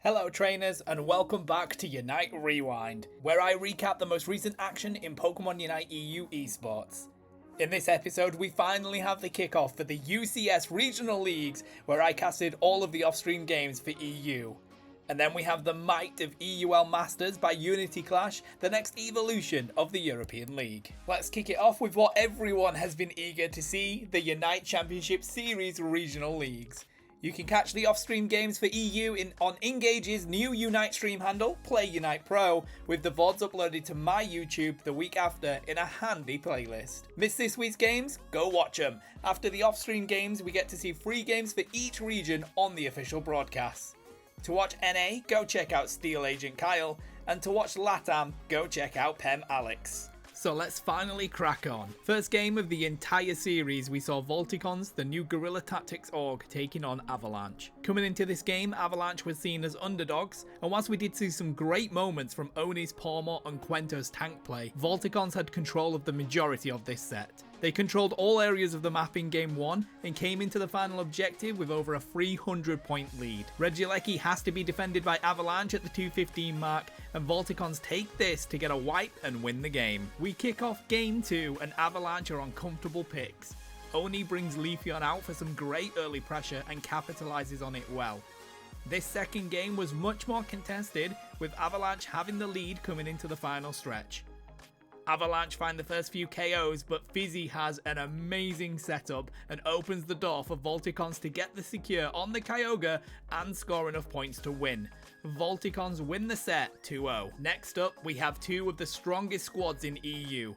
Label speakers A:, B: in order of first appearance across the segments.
A: Hello trainers and welcome back to Unite Rewind, where I recap the most recent action in Pokemon Unite EU Esports. In this episode we finally have the kickoff for the UCS Regional Leagues, where I casted all of the off-stream games for EU. And then we have the might of EUL Masters by Unity Clash, the next evolution of the European League. Let's kick it off with what everyone has been eager to see, the Unite Championship Series Regional Leagues. You can catch the off-stream games for EU on INGAGE's new Unite stream handle, Play Unite Pro, with the VODs uploaded to my YouTube the week after in a handy playlist. Miss this week's games? Go watch them. After the off-stream games, we get to see free games for each region on the official broadcasts. To watch NA, go check out Steel Agent Kyle, and to watch LATAM, go check out Pem Alex. So let's finally crack on. First game of the entire series, we saw Volticons, the new Guerrilla Tactics org, taking on Avalanche. Coming into this game, Avalanche was seen as underdogs, and whilst we did see some great moments from Oni's, Pormo and Quento's tank play, Volticons had control of the majority of this set. They controlled all areas of the map in Game 1 and came into the final objective with over a 300 point lead. Regieleki has to be defended by Avalanche at the 215 mark, and Volticons take this to get a wipe and win the game. We kick off Game 2 and Avalanche are on comfortable picks. Oni brings Leafeon out for some great early pressure and capitalizes on it well. This second game was much more contested, with Avalanche having the lead coming into the final stretch. Avalanche find the first few KOs, but Fizzy has an amazing setup and opens the door for Volticons to get the secure on the Kyogre and score enough points to win. Volticons win the set 2-0. Next up, we have two of the strongest squads in EU.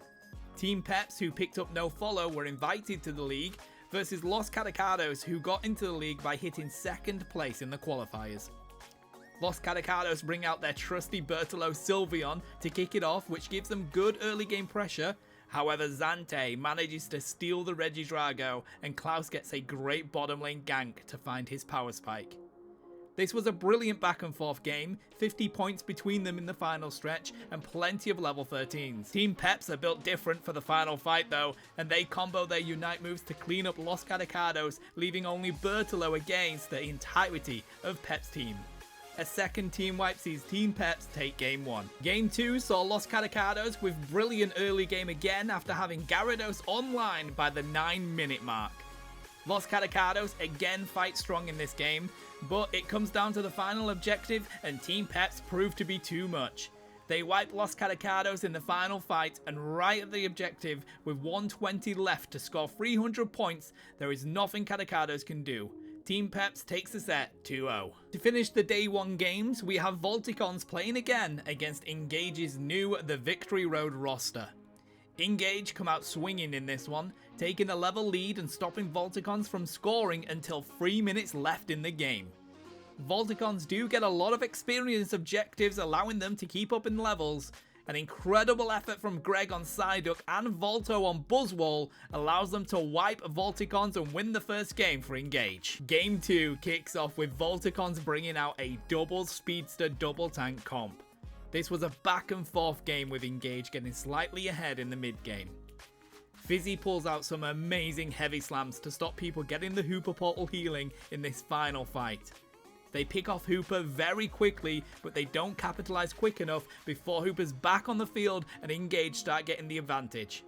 A: Team Peps, who picked up no follow, were invited to the league, versus Los Cadacudos, who got into the league by hitting second place in the qualifiers. Los Cadacudos bring out their trusty Bertolo Sylveon to kick it off, which gives them good early game pressure. However, Zante manages to steal the Regidrago and Klaus gets a great bottom lane gank to find his power spike. This was a brilliant back and forth game, 50 points between them in the final stretch and plenty of level 13s. Team Peps are built different for the final fight though, and they combo their Unite moves to clean up Los Cadacudos, leaving only Bertolo against the entirety of Peps' team. A second team wipe sees Team Peps take Game 1. Game 2 saw Los Cadacudos with brilliant early game again after having Gyarados online by the 9-minute mark. Los Cadacudos again fight strong in this game, but it comes down to the final objective and Team Peps prove to be too much. They wipe Los Cadacudos in the final fight, and right at the objective with 120 left to score 300 points, there is nothing Cadacudos can do. Team Peps takes the set 2-0. To finish the day 1 games, we have Volticons playing again against INGAGE's new The Victory Road roster. INGAGE come out swinging in this one, taking a level lead and stopping Volticons from scoring until 3 minutes left in the game. Volticons do get a lot of experience objectives, allowing them to keep up in levels. An incredible effort from Greg on Psyduck and Volto on Buzzwole allows them to wipe Volticons and win the first game for INGAGE. Game 2 kicks off with Volticons bringing out a double speedster double tank comp. This was a back and forth game with INGAGE getting slightly ahead in the mid game. Fizzy pulls out some amazing heavy slams to stop people getting the Hooper portal healing in this final fight. They pick off Hooper very quickly, but they don't capitalize quick enough before Hooper's back on the field and INGAGE start getting the advantage.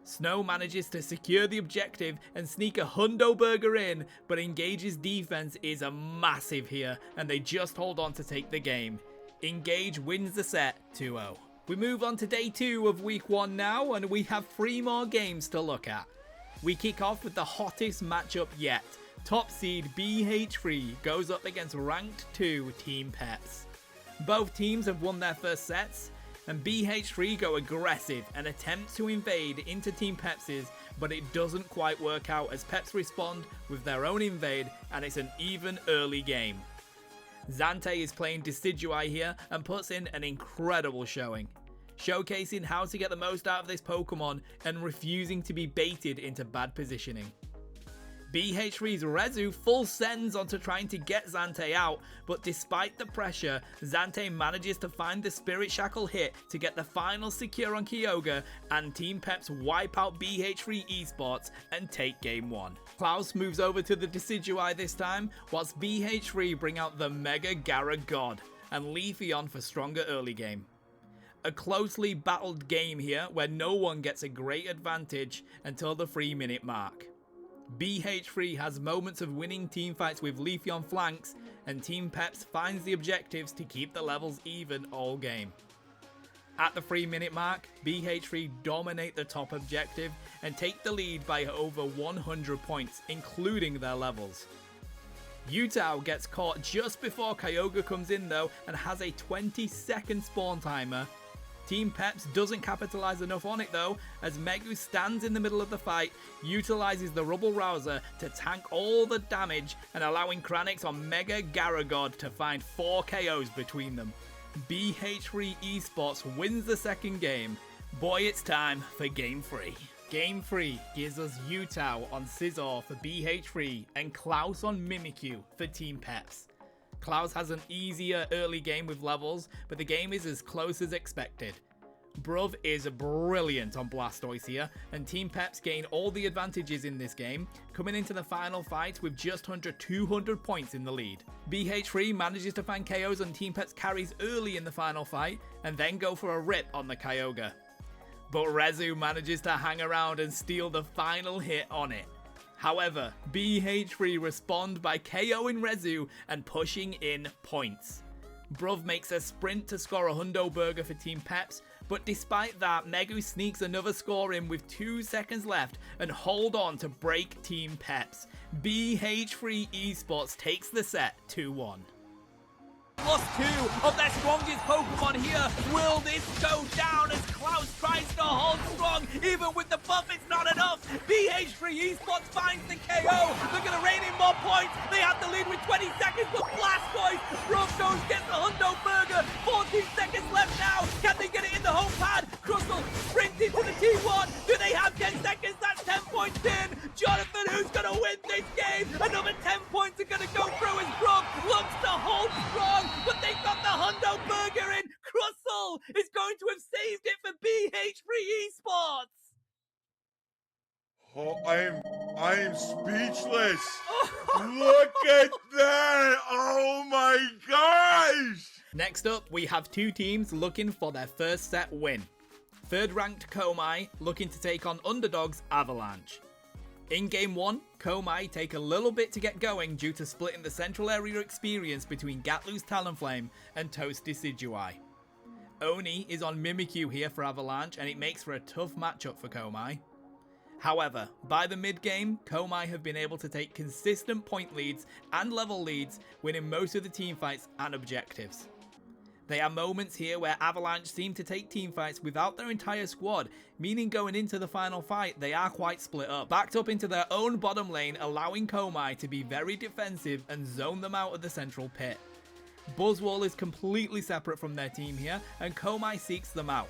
A: Snow manages to secure the objective and sneak a hundo burger in, but INGAGE's defense is a massive here and they just hold on to take the game. INGAGE wins the set 2-0. We move on to day 2 of week 1 now, and we have 3 more games to look at. We kick off with the hottest matchup yet. Top seed BH3 goes up against ranked 2 Team Peps. Both teams have won their first sets, and BH3 go aggressive and attempt to invade into Team Peps's, but it doesn't quite work out as Peps respond with their own invade, and it's an even early game. Zante is playing Decidueye here and puts in an incredible showing, showcasing how to get the most out of this Pokemon and refusing to be baited into bad positioning. BH3's Rezu full sends onto trying to get Zante out, but despite the pressure, Zante manages to find the Spirit Shackle hit to get the final secure on Kyogre, and Team Peps wipe out BH3 Esports and take game 1. Klaus moves over to the Decidueye this time, whilst BH3 bring out the Mega Gara God, and Leafeon for stronger early game. A closely battled game here where no one gets a great advantage until the 3-minute mark. BH3 has moments of winning teamfights with Leafeon flanks, and Team Peps finds the objectives to keep the levels even all game. At the 3-minute mark, BH3 dominate the top objective and take the lead by over 100 points, including their levels. Yutao gets caught just before Kyogre comes in though and has a 20-second spawn timer. Team Peps doesn't capitalize enough on it though, as Megu stands in the middle of the fight, utilizes the Rubble Rouser to tank all the damage and allowing Kranix on Mega Garagod to find 4 KOs between them. BH3 Esports wins the second game. Boy, it's time for game 3. Game 3 gives us Yutao on Scizor for BH3 and Klaus on Mimikyu for Team Peps. Klaus has an easier early game with levels, but the game is as close as expected. Bruv is brilliant on Blastoise here, and Team Peps gain all the advantages in this game, coming into the final fight with just under 200 points in the lead. BH3 manages to find KOs on Team Peps carries early in the final fight, and then go for a rip on the Kyogre. But Rezu manages to hang around and steal the final hit on it. However, BH3 respond by KOing Rezu and pushing in points. Bruv makes a sprint to score a Hundo Burger for Team Peps, but despite that, Megu sneaks another score in with 2 seconds left and hold on to break Team Peps. BH3 Esports takes the set 2-1.
B: Lost 2 of their strongest Pokemon here. Will this go down as Klaus tries to hold strong? Even with the buff, it's not enough. BH3 Esports finds the KO. They're going to rein in more points. They have the lead with 20 seconds, but Blastoise, Broncos gets the Hundo Burger. 14 seconds left now. Can they get it in the home pad? Crustle sprints into the T1. Do they have 10 seconds? That's 10 points in. Jonathan, who's going to win this game? Another 10 points are going to go through as Brock looks to hold strong. But they got the Hundo Burger in. Crustle is going to have saved it for BH3 Esports.
C: Oh, I am speechless. Look at that. Oh my gosh.
A: Next up, we have 2 teams looking for their first set win. Third ranked Komai looking to take on underdogs Avalanche. In game 1, Komai take a little bit to get going due to splitting the central area experience between Gatlu's Talonflame and Toast Decidueye. Oni is on Mimikyu here for Avalanche, and it makes for a tough matchup for Komai. However, by the mid game, Komai have been able to take consistent point leads and level leads, winning most of the teamfights and objectives. There are moments here where Avalanche seem to take teamfights without their entire squad, meaning going into the final fight they are quite split up, backed up into their own bottom lane, allowing Komai to be very defensive and zone them out of the central pit. Buzzwole is completely separate from their team here, and Komai seeks them out.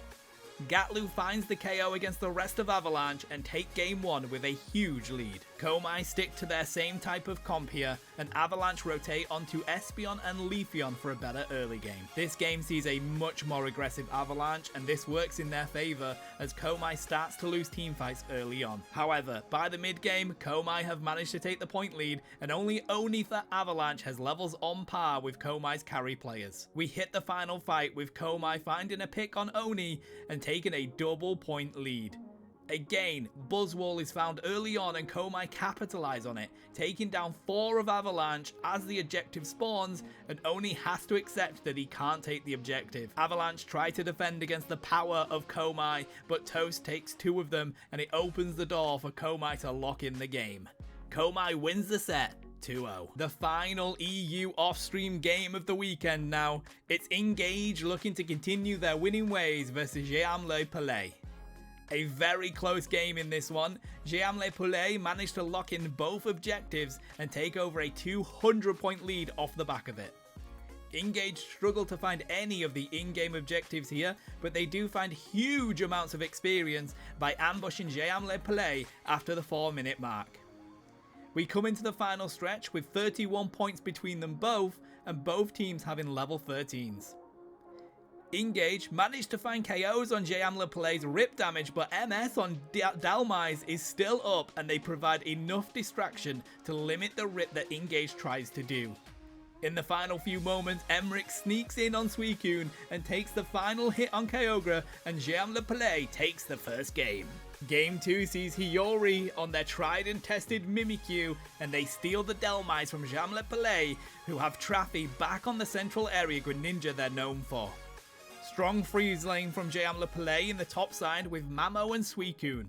A: Gatlu finds the KO against the rest of Avalanche and take game 1 with a huge lead. Komai stick to their same type of comp here, and Avalanche rotate onto Espeon and Leafeon for a better early game. This game sees a much more aggressive Avalanche, and this works in their favour as Komai starts to lose teamfights early on. However, by the mid game, Komai have managed to take the point lead, and only Oni for Avalanche has levels on par with Komai's carry players. We hit the final fight with Komai finding a pick on Oni and taking a double point lead. Again, Buzzwole is found early on and Komai capitalise on it, taking down 4 of Avalanche as the objective spawns, and Oni has to accept that he can't take the objective. Avalanche try to defend against the power of Komai, but Toast takes 2 of them and it opens the door for Komai to lock in the game. Komai wins the set 2-0. The final EU off-stream game of the weekend now. It's INGAGE looking to continue their winning ways versus EUL Poulet. A very close game in this one. EUL Poulet managed to lock in both objectives and take over a 200-point lead off the back of it. INGAGE struggle to find any of the in-game objectives here, but they do find huge amounts of experience by ambushing EUL Poulet after the 4-minute mark. We come into the final stretch with 31 points between them both, and both teams having level 13s. INGAGE managed to find KOs on Poulet's rip damage, but MS on Dalmai's is still up, and they provide enough distraction to limit the rip that INGAGE tries to do. In the final few moments, Emmerich sneaks in on Suicune and takes the final hit on Kyogre, and Poulet takes the first game. Game 2 sees Hiyori on their tried and tested Mimikyu, and they steal the Dalmais from Poulet, who have Traffy back on the central area Greninja they're known for. Strong freeze lane from Poulet in the top side with Mamo and Suicune.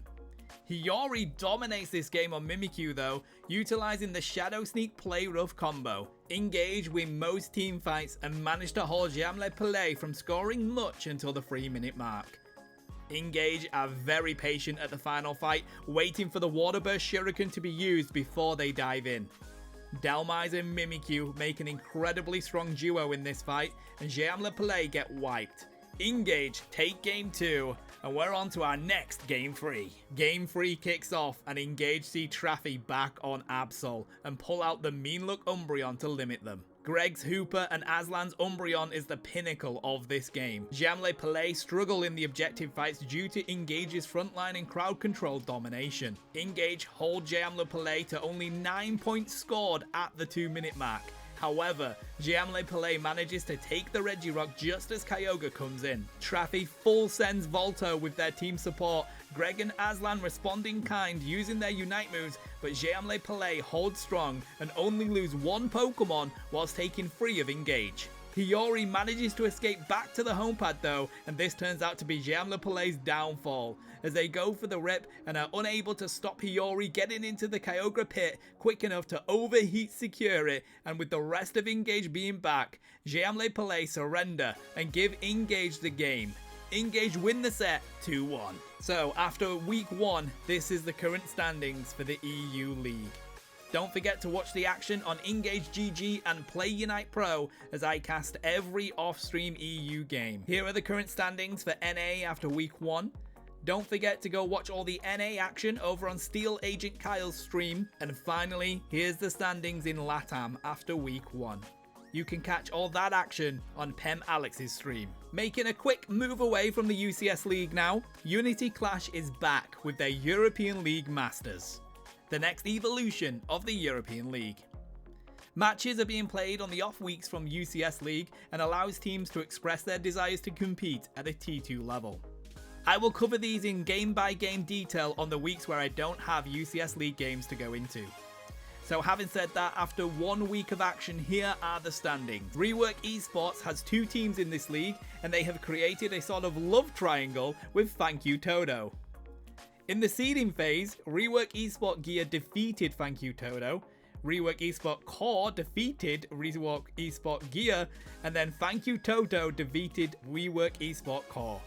A: Hiyori dominates this game on Mimikyu though, utilising the Shadow Sneak Play Rough combo. INGAGE win most team fights and manage to hold Poulet from scoring much until the 3-minute mark. INGAGE are very patient at the final fight, waiting for the Water Burst Shuriken to be used before they dive in. Dalmais and Mimikyu make an incredibly strong duo in this fight, and Poulet get wiped. INGAGE take game 2, and we're on to our next game 3. Game 3 kicks off, and INGAGE see Traffy back on Absol and pull out the Mean Look Umbreon to limit them. Greg's Hooper and Aslan's Umbreon is the pinnacle of this game. Poulet struggle in the objective fights due to INGAGE's frontline and crowd control domination. INGAGE hold Poulet to only 9 points scored at the 2-minute mark. However, Poulet manages to take the Regirock just as Kyogre comes in. Traffy full sends Volto with their team support, Greg and Aslan respond in kind using their Unite moves, but Poulet holds strong and only lose one Pokemon whilst taking free of INGAGE. Hiyori manages to escape back to the home pad though, and this turns out to be Poulet's downfall, as they go for the rip and are unable to stop Hiyori getting into the Kyogre pit quick enough to overheat secure it, and with the rest of INGAGE being back, Poulet surrender and give INGAGE the game. INGAGE win the set 2-1. So after week 1, this is the current standings for the EU League. Don't forget to watch the action on INGAGE GG and Play Unite Pro as I cast every off-stream EU game. Here are the current standings for NA after week 1. Don't forget to go watch all the NA action over on Steel Agent Kyle's stream. And finally, here's the standings in LATAM after week 1. You can catch all that action on Pem Alex's stream. Making a quick move away from the UCS League now, Unity Clash is back with their European League Masters, the next evolution of the European League. Matches are being played on the off weeks from UCS League and allows teams to express their desires to compete at a T2 level. I will cover these in game-by-game detail on the weeks where I don't have UCS League games to go into. So having said that, after 1 week of action, here are the standings. Rework Esports has 2 teams in this league, and they have created a sort of love triangle with Thank You Todo. In the seeding phase, Rework Esport Gear defeated Thank You Todo, Rework Esport Core defeated Rework Esport Gear, and then Thank You Toto defeated Rework Esport Core.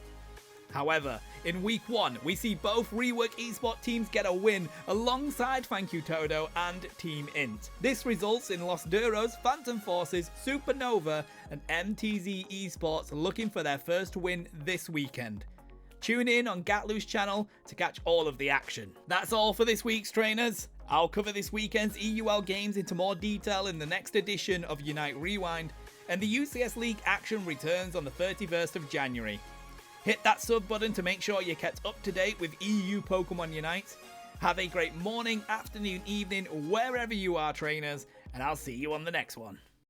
A: However, in week 1, we see both Rework Esport teams get a win alongside Thank You Todo and Team Int. This results in Los Duros, Phantom Forces, Supernova, and MTZ Esports looking for their first win this weekend. Tune in on Gatlu's channel to catch all of the action. That's all for this week's trainers. I'll cover this weekend's EUL games into more detail in the next edition of Unite Rewind, and the UCS League action returns on the 31st of January. Hit that sub button to make sure you're kept up to date with EU Pokemon Unite. Have a great morning, afternoon, evening, wherever you are, trainers, and I'll see you on the next one.